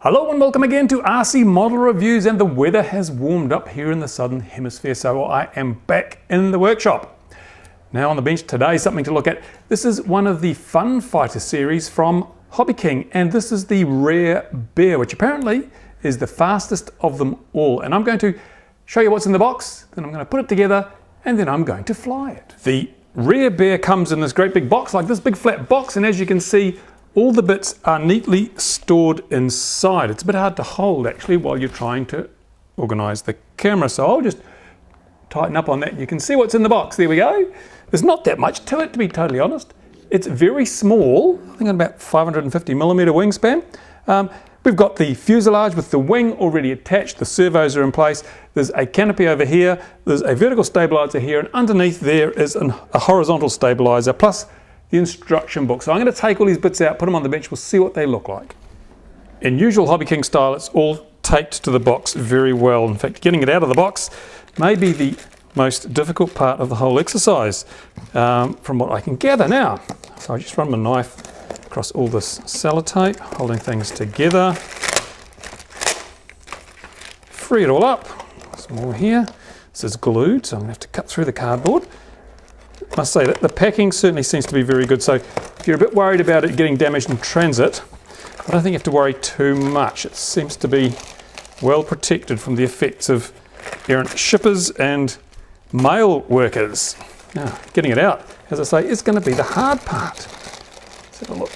Hello and welcome again to RC Model Reviews, and the weather has warmed up here in the Southern Hemisphere, so I am back in the workshop. Now on the bench today, something to look at. This is one of the Fun Fighter series from HobbyKing, and this is the Rare Bear, which apparently is the fastest of them all. And I'm going to show you what's in the box, then I'm going to put it together, and then I'm going to fly it. The Rare Bear comes in this great big box, like this big flat box, and as you can see, all the bits are neatly stored inside. It's a bit hard to hold actually while you're trying to organize the camera, so I'll just tighten up on that and you can see what's in the box. There we go. There's not that much to it, to be totally honest. It's very small, I think about 550 millimeter wingspan. We've got the fuselage with the wing already attached, the servos are in place, there's a canopy over here, there's a vertical stabilizer here, and underneath there is a horizontal stabilizer, plus the instruction book. So I'm going to take all these bits out, put them on the bench, we'll see what they look like. In usual HobbyKing style, it's all taped to the box very well. In fact, getting it out of the box may be the most difficult part of the whole exercise, from what I can gather now. So I just run my knife across all this sellotape, holding things together. Free it all up. Some more here. This is glued, so I'm going to have to cut through the cardboard. I must say that the packing certainly seems to be very good, so if you're a bit worried about it getting damaged in transit, I don't think you have to worry too much. It seems to be well protected from the effects of errant shippers and mail workers. Now, getting it out, as I say, is going to be the hard part. Let's have a look.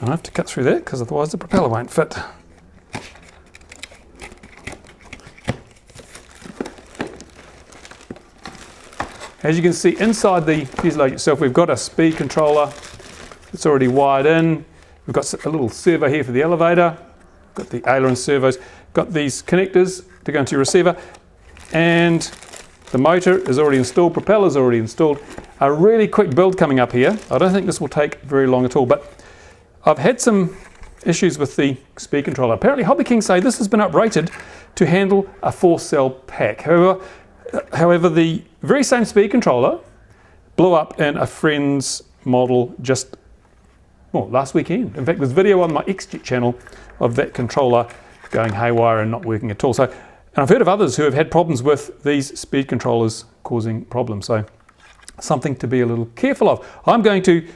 I have to cut through that because otherwise the propeller won't fit. As you can see inside the fuselage itself, we've got a speed controller. It's already wired in. We've got a little servo here for the elevator. Got the aileron servos. Got these connectors to go into your receiver. And the motor is already installed. Propeller's already installed. A really quick build coming up here. I don't think this will take very long at all, but I've had some issues with the speed controller. Apparently HobbyKing say this has been uprated to handle a 4-cell pack. However, the very same speed controller blew up in a friend's model just last weekend. In fact, there's video on my XJet channel of that controller going haywire and not working at all. So, and I've heard of others who have had problems with these speed controllers causing problems. So, something to be a little careful of. I'm going to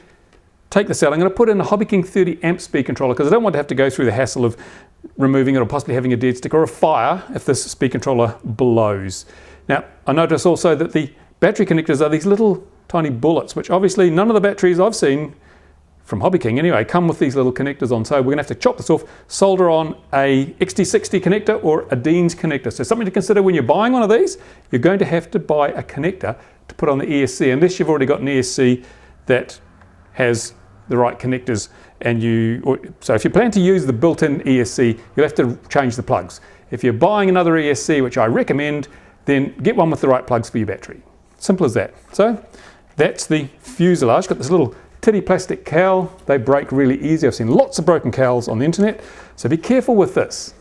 take this out. I'm going to put in a HobbyKing 30 amp speed controller because I don't want to have to go through the hassle of removing it or possibly having a dead stick or a fire if this speed controller blows. Now, I notice also that the battery connectors are these little tiny bullets, which obviously none of the batteries I've seen from HobbyKing anyway come with these little connectors on. So we're going to have to chop this off, solder on a XT60 connector or a Dean's connector. So something to consider when you're buying one of these, you're going to have to buy a connector to put on the ESC, unless you've already got an ESC that has the right connectors. So if you plan to use the built-in ESC, you'll have to change the plugs. If you're buying another ESC, which I recommend, then get one with the right plugs for your battery. Simple as that. So that's the fuselage. Got this little titty plastic cowl. They break really easy. I've seen lots of broken cowls on the internet, so be careful with this.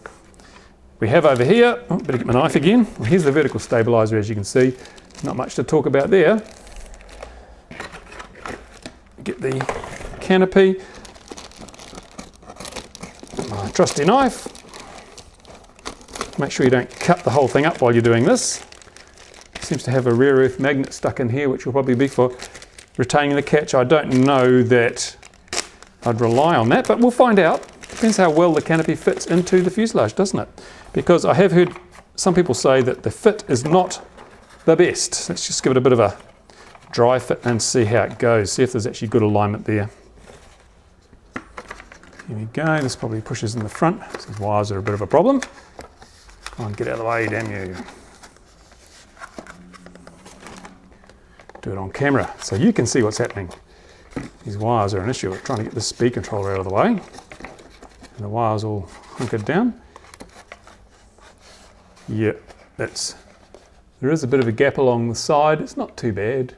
We have over here, better get my knife again. Well, here's the vertical stabilizer, as you can see. Not much to talk about there. Get the canopy. My trusty knife. Make sure you don't cut the whole thing up while you're doing this. It seems to have a rare earth magnet stuck in here, which will probably be for retaining the catch. I don't know that I'd rely on that, but we'll find out. Depends how well the canopy fits into the fuselage, doesn't it? Because I have heard some people say that the fit is not the best. Let's just give it a bit of a dry fit and see how it goes. See if there's actually good alignment there. Here we go. This probably pushes in the front. These wires are a bit of a problem. Come on, get out of the way, damn you. Do it on camera so you can see what's happening. These wires are an issue. We're trying to get this speed controller out of the way. And the wires all hunkered down. Yeah, there is a bit of a gap along the side. It's not too bad.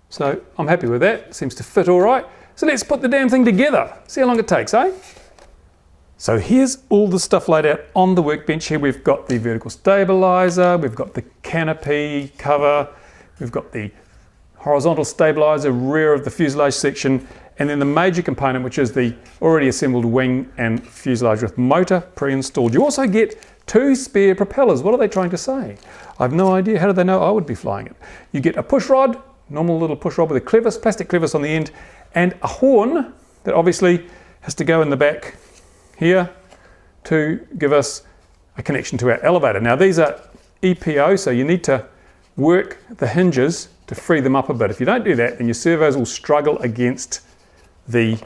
So I'm happy with that. It seems to fit all right. So let's put the damn thing together. See how long it takes, eh? So here's all the stuff laid out on the workbench here. We've got the vertical stabilizer, we've got the canopy cover, we've got the horizontal stabilizer rear of the fuselage section, and then the major component, which is the already assembled wing and fuselage with motor pre-installed. You also get 2 spare propellers. What are they trying to say? I have no idea. How do they know I would be flying it? You get a push rod, normal little push rod with a clevis, plastic clevis on the end, and a horn that obviously has to go in the back here to give us a connection to our elevator. Now these are EPO, so you need to work the hinges to free them up a bit. If you don't do that, then your servos will struggle against the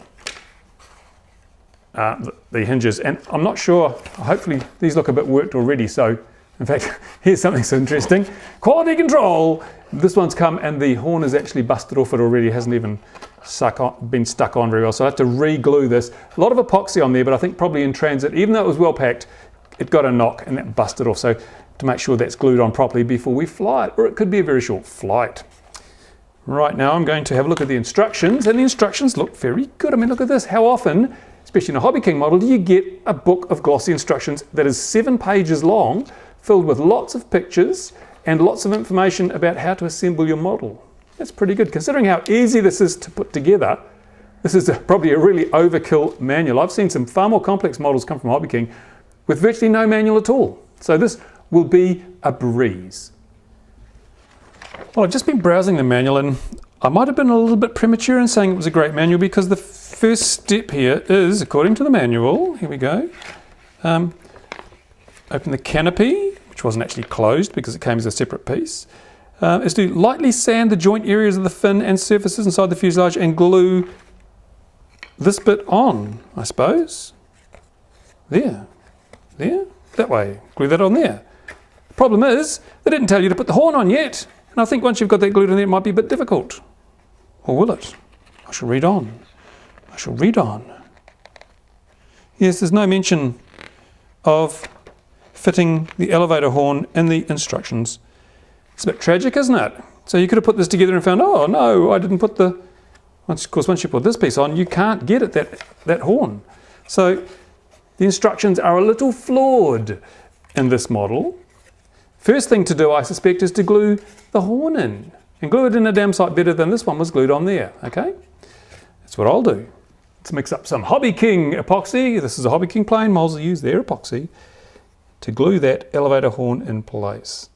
hinges. And I'm not sure, hopefully these look a bit worked already. So in fact, here's something so interesting. Quality control. This one's come and the horn is actually busted off it already. It hasn't even been stuck on very well. So I have to re-glue this. A lot of epoxy on there, but I think probably in transit, even though it was well packed, it got a knock and that busted off. So to make sure that's glued on properly before we fly it, or it could be a very short flight. Right now I'm going to have a look at the instructions, and the instructions look very good. I mean, look at this. How often, especially in a HobbyKing model, do you get a book of glossy instructions that is 7 pages long, filled with lots of pictures and lots of information about how to assemble your model? That's pretty good. Considering how easy this is to put together, this is probably a really overkill manual. I've seen some far more complex models come from HobbyKing with virtually no manual at all. So this will be a breeze. Well, I've just been browsing the manual and I might have been a little bit premature in saying it was a great manual, because the first step here is, according to the manual, here we go, open the canopy, which wasn't actually closed because it came as a separate piece, is to lightly sand the joint areas of the fin and surfaces inside the fuselage and glue this bit on, I suppose. There, that way, glue that on there. The problem is, they didn't tell you to put the horn on yet, and I think once you've got that glued on there, it might be a bit difficult. Or will it? I shall read on. I shall read on. Yes, there's no mention of fitting the elevator horn in the instructions. It's a bit tragic, isn't it? So you could have put this together and found, oh no, I didn't put the... Of course, once you put this piece on, you can't get at that horn. So the instructions are a little flawed in this model. First thing to do, I suspect, is to glue the horn in. And glue it in a damn sight better than this one was glued on there, okay? That's what I'll do. Let's mix up some HobbyKing epoxy. This is a HobbyKing plane. Might as well use their epoxy to glue that elevator horn in place.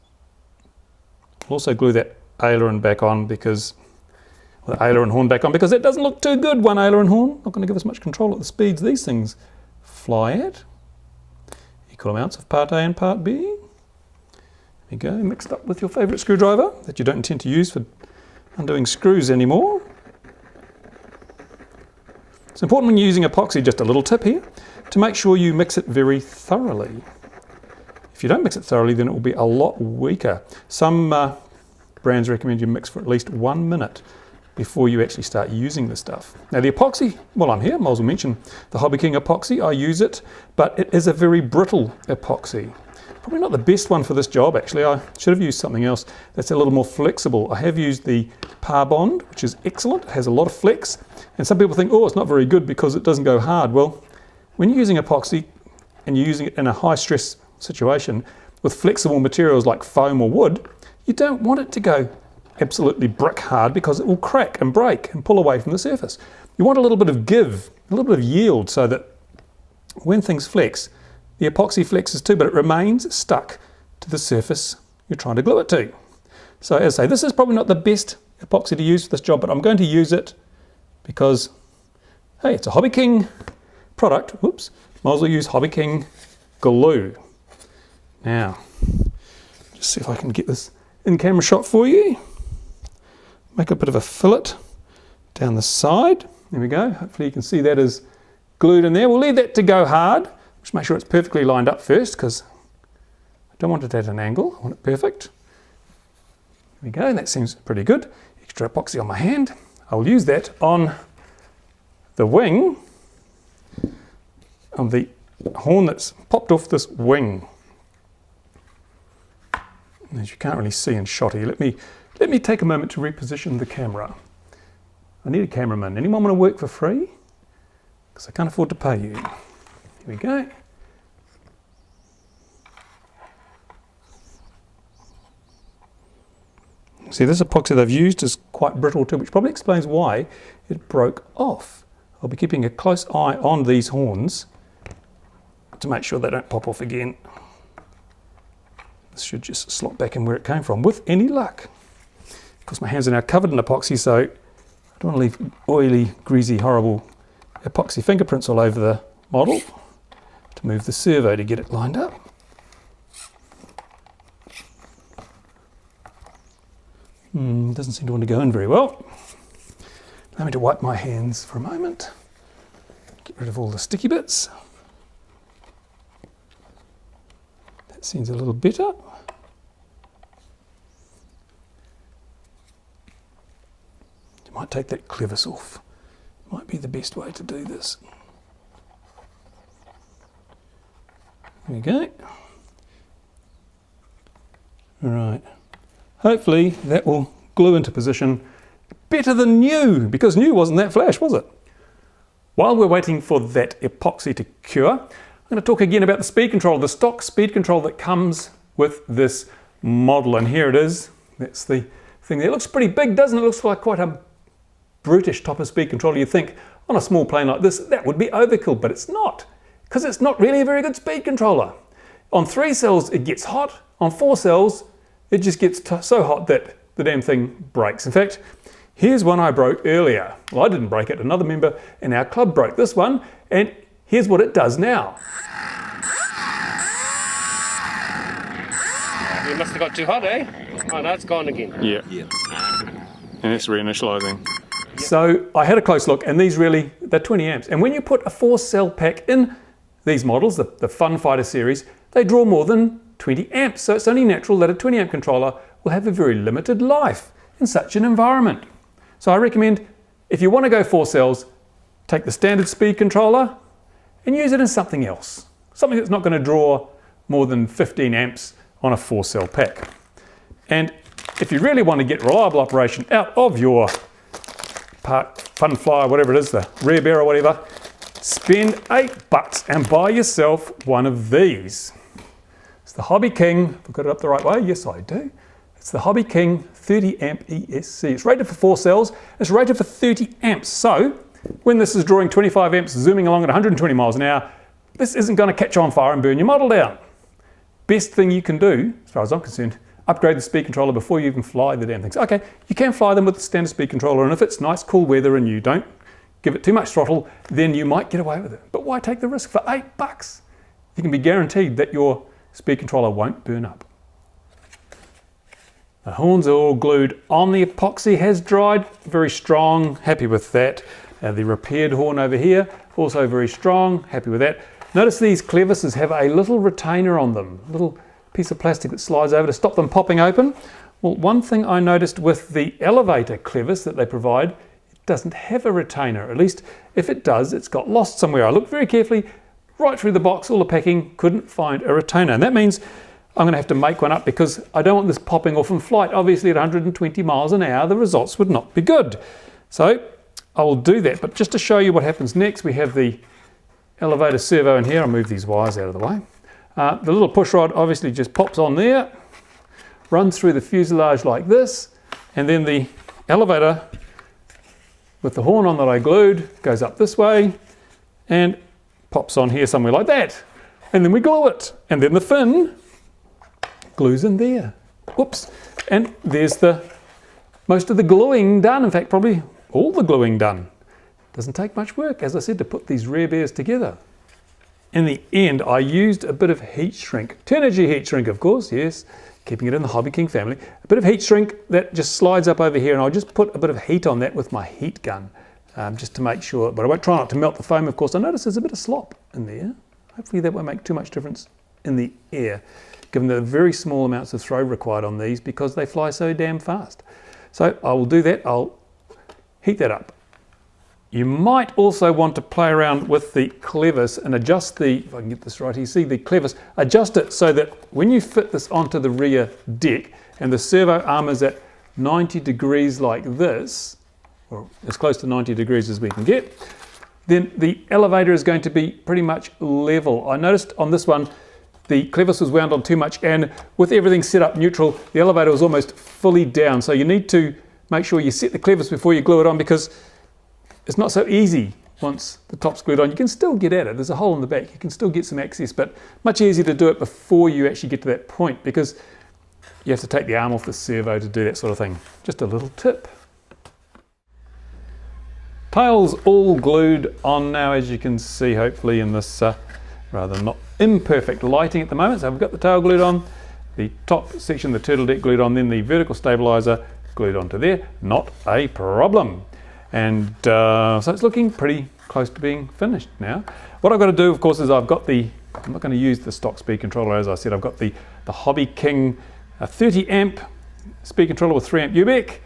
We'll also glue that aileron back on because, well, the aileron horn back on, because that doesn't look too good, one aileron horn. Not going to give us much control at the speeds these things fly at. Equal amounts of part A and part B. There you go, mixed up with your favourite screwdriver that you don't intend to use for undoing screws anymore. It's important when you're using epoxy, just a little tip here, to make sure you mix it very thoroughly. If you don't mix it thoroughly, then it will be a lot weaker. Some brands recommend you mix for at least 1 minute before you actually start using the stuff. Now the epoxy, well, I'm here, might as well mention the HobbyKing epoxy. I use it, but it is a very brittle epoxy. Probably not the best one for this job, actually. I should have used something else that's a little more flexible. I have used the Parbond, which is excellent. It has a lot of flex. And some people think, oh, it's not very good because it doesn't go hard. Well, when you're using epoxy and you're using it in a high stress situation with flexible materials like foam or wood, you don't want it to go absolutely brick hard because it will crack and break and pull away from the surface. You want a little bit of give, a little bit of yield, so that when things flex, the epoxy flexes too, but it remains stuck to the surface you're trying to glue it to. So as I say, this is probably not the best epoxy to use for this job, but I'm going to use it because, hey, it's a HobbyKing product. Whoops, might as well use HobbyKing glue. Now, just see if I can get this in camera shot for you. Make a bit of a fillet down the side. There we go. Hopefully you can see that is glued in there. We'll leave that to go hard. Just make sure it's perfectly lined up first, because I don't want it at an angle. I want it perfect. There we go. That seems pretty good. Extra epoxy on my hand. I'll use that on the wing of the horn that's popped off this wing. As you can't really see in shot here, let me take a moment to reposition the camera. I need a cameraman. Anyone want to work for free? Because I can't afford to pay you. Here we go. See, this epoxy they've used is quite brittle too, which probably explains why it broke off. I'll be keeping a close eye on these horns to make sure they don't pop off again. This should just slot back in where it came from with any luck. Of course, my hands are now covered in epoxy, so I don't want to leave oily, greasy, horrible epoxy fingerprints all over the model. To move the servo to get it lined up. Doesn't seem to want to go in very well. Allow me to wipe my hands for a moment. Get rid of all the sticky bits. That seems a little better. You might take that clevis off. Might be the best way to do this. There we go. Right. Hopefully that will glue into position better than new, because new wasn't that flash, was it? While we're waiting for that epoxy to cure, I'm going to talk again about the speed control, the stock speed control that comes with this model. And here it is. That's the thing there. It looks pretty big, doesn't it? It looks like quite a brutish type of speed controller. You'd think on a small plane like this, that would be overkill, but it's not, because it's not really a very good speed controller. On 3 cells, it gets hot. On 4 cells, it just gets so hot that the damn thing breaks. In fact, here's one I broke earlier. Well, I didn't break it. Another member in our club broke this one, and here's what it does now. You must have got too hot, eh? Oh, no, it's gone again. Yeah. And it's reinitializing. So I had a close look, and these really, they're 20 amps. And when you put a 4-cell pack in these models, the Fun Fighter series, they draw more than 20 amps. So it's only natural that a 20 amp controller will have a very limited life in such an environment. So I recommend, if you want to go 4 cells, take the standard speed controller and use it in something else. Something that's not going to draw more than 15 amps on a 4-cell pack. And if you really want to get reliable operation out of your Fun Flyer, whatever it is, the Rare Bear or whatever, spend $8 and buy yourself one of these. It's the HobbyKing, have I got it up the right way? Yes, I do. It's the HobbyKing 30 amp ESC. It's rated for 4 cells. It's rated for 30 amps. So when this is drawing 25 amps, zooming along at 120 miles an hour, this isn't going to catch on fire and burn your model down. Best thing you can do, as far as I'm concerned, upgrade the speed controller before you even fly the damn things. Okay, you can fly them with the standard speed controller, and if it's nice, cool weather and you don't give it too much throttle, then you might get away with it. But why take the risk for $8? You can be guaranteed that your speed controller won't burn up. The horns are all glued on. The epoxy has dried, very strong, happy with that. The repaired horn over here, also very strong, happy with that. Notice these clevises have a little retainer on them, a little piece of plastic that slides over to stop them popping open. Well, one thing I noticed with the elevator clevis that they provide, it doesn't have a retainer. At least if it does, it's got lost somewhere. I looked very carefully, right through the box, all the packing, couldn't find a retainer. And that means I'm going to have to make one up, because I don't want this popping off in flight. Obviously at 120 miles an hour, the results would not be good. So I will do that. But just to show you what happens next, we have the elevator servo in here. I'll move these wires out of the way. The little push rod obviously just pops on there, runs through the fuselage like this, and then the elevator with the horn on that I glued goes up this way and pops on here somewhere like that. And then we glue it. And then the fin glues in there. Whoops. And there's most of the gluing done. In fact, probably all the gluing done. Doesn't take much work, as I said, to put these Rare Bears together. In the end, I used a bit of heat shrink. Turnigy heat shrink, of course, yes. Keeping it in the HobbyKing family. A bit of heat shrink that just slides up over here, and I'll just put a bit of heat on that with my heat gun, just to make sure. But I won't try not to melt the foam, of course. I notice there's a bit of slop in there. Hopefully that won't make too much difference in the air, given the very small amounts of throw required on these, because they fly so damn fast. So I will do that. I'll heat that up. You might also want to play around with the clevis and adjust the, if I can get this right, you see the clevis, adjust it so that when you fit this onto the rear deck and the servo arm is at 90 degrees like this, or as close to 90 degrees as we can get, then the elevator is going to be pretty much level. I noticed on this one, the clevis was wound on too much, and with everything set up neutral, the elevator was almost fully down. So you need to make sure you set the clevis before you glue it on, because it's not so easy once the top's glued on. You can still get at it. There's a hole in the back. You can still get some access, but much easier to do it before you actually get to that point, because you have to take the arm off the servo to do that sort of thing. Just a little tip. Tail's all glued on now, as you can see, hopefully in this rather not imperfect lighting at the moment. So I've got the tail glued on, the top section of the turtle deck glued on, then the vertical stabilizer glued onto there. Not a problem. And so it's looking pretty close to being finished now. What I've got to do, of course, is I'm not going to use the stock speed controller. As I said, I've got the HobbyKing 30 amp speed controller with 3 amp UBEC,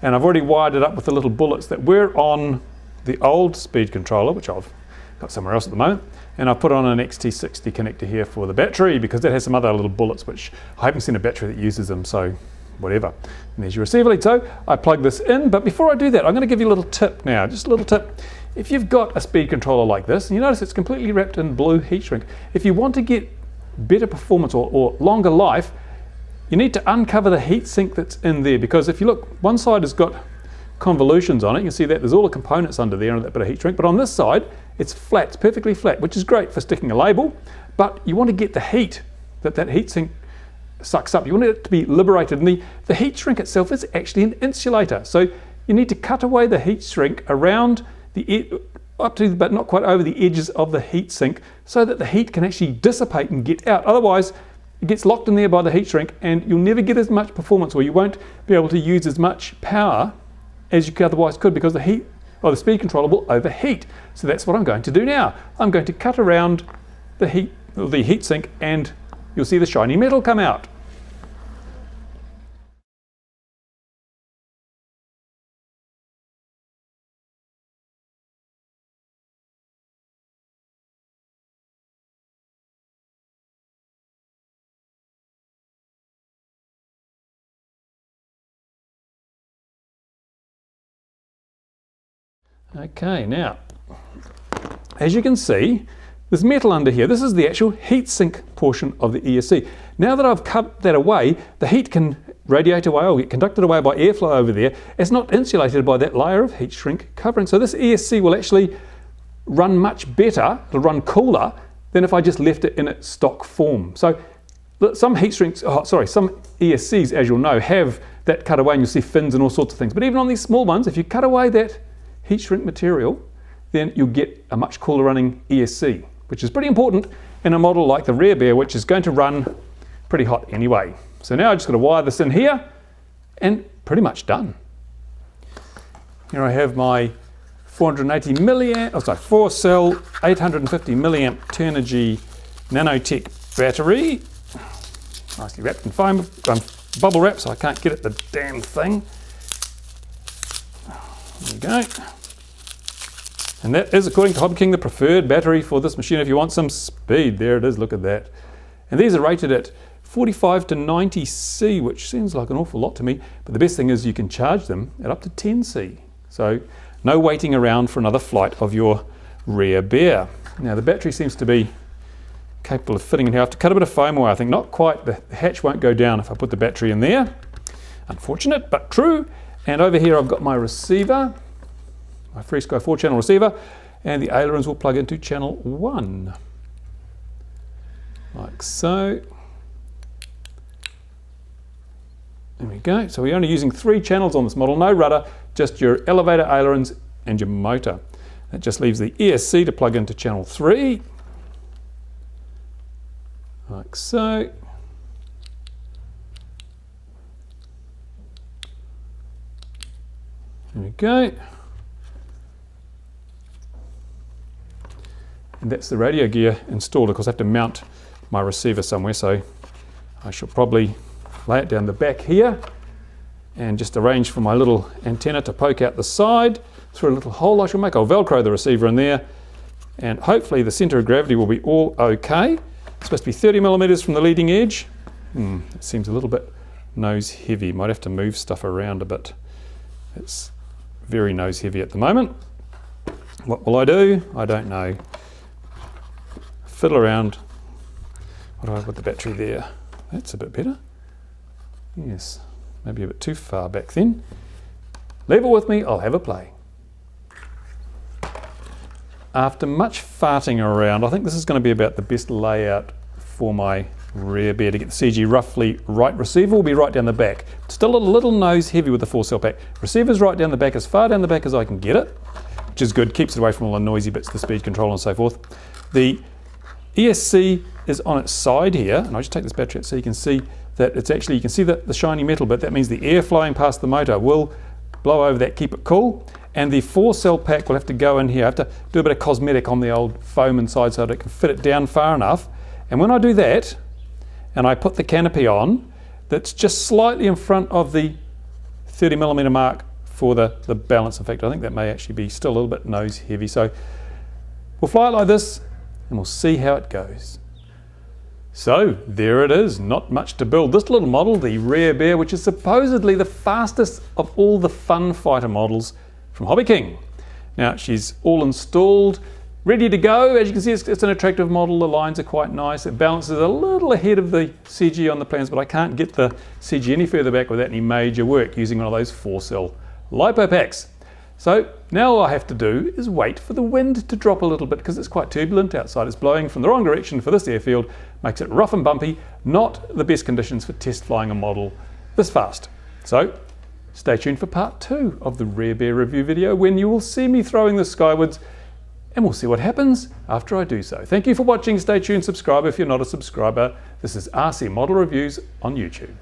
and I've already wired it up with the little bullets that were on the old speed controller, which I've got somewhere else at the moment, and I've put on an XT60 connector here for the battery, because that has some other little bullets which I haven't seen a battery that uses them, so whatever. And there's your receiver lead. So I plug this in, but before I do that, I'm going to give you a little tip now, just a little tip. If you've got a speed controller like this, and you notice it's completely wrapped in blue heat shrink, if you want to get better performance or longer life, you need to uncover the heat sink that's in there, because if you look, one side has got convolutions on it. You can see that there's all the components under there and that bit of heat shrink, but on this side it's flat, it's perfectly flat, which is great for sticking a label, but you want to get the heat that heat sink sucks up. You want it to be liberated, and the heat shrink itself is actually an insulator, so you need to cut away the heat shrink around up to, but not quite over the edges of the heat sink, so that the heat can actually dissipate and get out. Otherwise it gets locked in there by the heat shrink, and you'll never get as much performance, or you won't be able to use as much power as you otherwise could, because the speed controller will overheat. So that's what I'm going to do now. I'm going to cut around the heat sink, and you'll see the shiny metal come out. Okay, now, as you can see, there's metal under here. This is the actual heatsink portion of the ESC. Now that I've cut that away, the heat can radiate away or get conducted away by airflow over there. It's not insulated by that layer of heat shrink covering. So this ESC will actually run much better, it'll run cooler than if I just left it in its stock form. So some some ESCs, as you'll know, have that cut away, and you'll see fins and all sorts of things. But even on these small ones, if you cut away that heat shrink material, then you'll get a much cooler running ESC, which is pretty important in a model like the Rare Bear, which is going to run pretty hot anyway. So now I just got to wire this in here, and pretty much done. Here I have my 480 milliamp, 4-cell 850 milliamp Turnigy Nanotech battery, nicely wrapped in foam, bubble wrap, so I can't get at the damn thing. There you go. And that is, according to HobbyKing, the preferred battery for this machine if you want some speed. There it is, look at that. And these are rated at 45 to 90 C, which seems like an awful lot to me, but the best thing is you can charge them at up to 10 C. So no waiting around for another flight of your Rare Bear. Now the battery seems to be capable of fitting in here. I have to cut a bit of foam away, I think. Not quite, the hatch won't go down if I put the battery in there. Unfortunate, but true. And over here I've got my receiver, my FreeSky 4-channel receiver, and the ailerons will plug into channel 1. Like so. There we go. So we're only using 3 channels on this model, no rudder, just your elevator, ailerons, and your motor. That just leaves the ESC to plug into channel 3. Like so. There we go. And that's the radio gear installed. Of course I have to mount my receiver somewhere, so I shall probably lay it down the back here and just arrange for my little antenna to poke out the side through a little hole I shall make. I'll velcro the receiver in there, and hopefully the center of gravity will be all okay. It's supposed to be 30 millimeters from the leading edge. It seems a little bit nose heavy. Might have to move stuff around a bit. It's very nose heavy at the moment. What will I do? I don't know. Fiddle around. What do I have with the battery there? That's a bit better. Yes, maybe a bit too far back then. Leave it with me, I'll have a play. After much farting around, I think this is going to be about the best layout for my Rare Bear to get the CG roughly right. Receiver will be right down the back. Still a little nose heavy with the 4-cell pack. Receiver's right down the back, as far down the back as I can get it, which is good, keeps it away from all the noisy bits, the speed control and so forth. The ESC is on its side here, and I'll just take this battery out so you can see that it's actually, you can see the shiny metal bit. That means the air flowing past the motor will blow over that, keep it cool. And the 4-cell pack will have to go in here. I have to do a bit of cosmetic on the old foam inside so that it can fit it down far enough. And when I do that, and I put the canopy on, that's just slightly in front of the 30mm mark for the balance. In fact, I think that may actually be still a little bit nose heavy. So we'll fly it like this, and we'll see how it goes. So there it is, not much to build. This little model, the Rare Bear, which is supposedly the fastest of all the fun fighter models from HobbyKing. Now she's all installed, ready to go. As you can see, it's an attractive model. The lines are quite nice. It balances a little ahead of the CG on the plans, but I can't get the CG any further back without any major work using one of those 4-cell LiPo packs. So now all I have to do is wait for the wind to drop a little bit because it's quite turbulent outside. It's blowing from the wrong direction for this airfield, makes it rough and bumpy, not the best conditions for test flying a model this fast. So stay tuned for part 2 of the Rare Bear review video when you will see me throwing this skywards, and we'll see what happens after I do so. Thank you for watching. Stay tuned, subscribe if you're not a subscriber. This is RC Model Reviews on YouTube.